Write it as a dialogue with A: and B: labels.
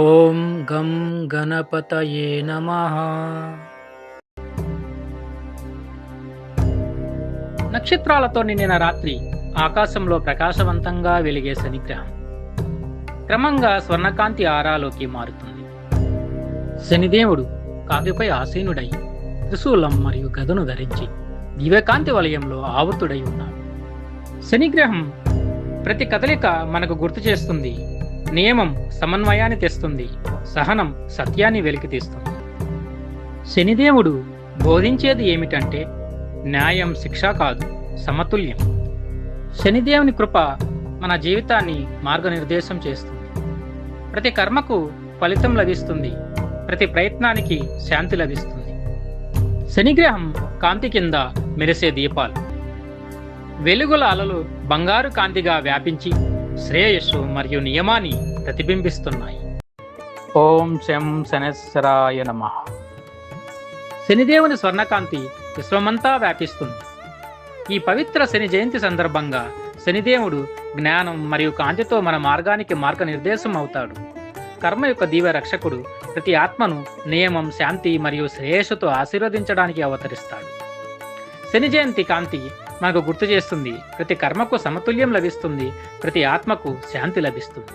A: ఓం గం గణపతయే నమః. నక్షత్రాలతో నిండిన రాత్రి ఆకాశంలో ప్రకాశవంతంగా వెలిగే శనిగ్రహం క్రమంగా స్వర్ణకాంతి ఆరాలోకి మారుతుంది. శనిదేవుడు కాకిపై ఆసీనుడై త్రిశూలం మరియు గదను ధరించి దివ్యకాంతి వలయంలో ఆవృతుడై ఉన్నాడు. శనిగ్రహం ప్రతి కదలిక మనకు గుర్తు చేస్తుంది. నియమం సమన్వయాన్ని తెస్తుంది, సహనం సత్యాన్ని వెలికితీస్తుంది. శనిదేవుడు బోధించేది ఏమిటంటే న్యాయం శిక్ష కాదు, సమతుల్యం. శనిదేవుని కృప మన జీవితాన్ని మార్గనిర్దేశం చేస్తుంది. ప్రతి కర్మకు ఫలితం లభిస్తుంది, ప్రతి ప్రయత్నానికి శాంతి లభిస్తుంది. శనిగ్రహం కాంతి కింద మెరిసే దీపాలు, వెలుగుల అలలు బంగారు కాంతిగా వ్యాపించి శ్రేయస్సు మరియు నియమాన్ని ప్రతిబింబిస్తున్నాయి. ఓం శం శనేశ్వరాయ నమః. శనిదేవుని స్వర్ణకాంతి విశ్వమంతా వ్యాపిస్తుంది. ఈ పవిత్ర శని జయంతి సందర్భంగా శనిదేవుడు జ్ఞానం మరియు కాంతితో మన మార్గానికి మార్గనిర్దేశం అవుతాడు. కర్మ యొక్క దివ్య రక్షకుడు ప్రతి ఆత్మను నియమం, శాంతి మరియు శ్రేయస్సుతో ఆశీర్వదించడానికి అవతరిస్తాడు. శని జయంతి కాంతి మనకు గుర్తు చేస్తుంది, ప్రతి కర్మకు సమతుల్యం లభిస్తుంది, ప్రతి ఆత్మకు శాంతి లభిస్తుంది.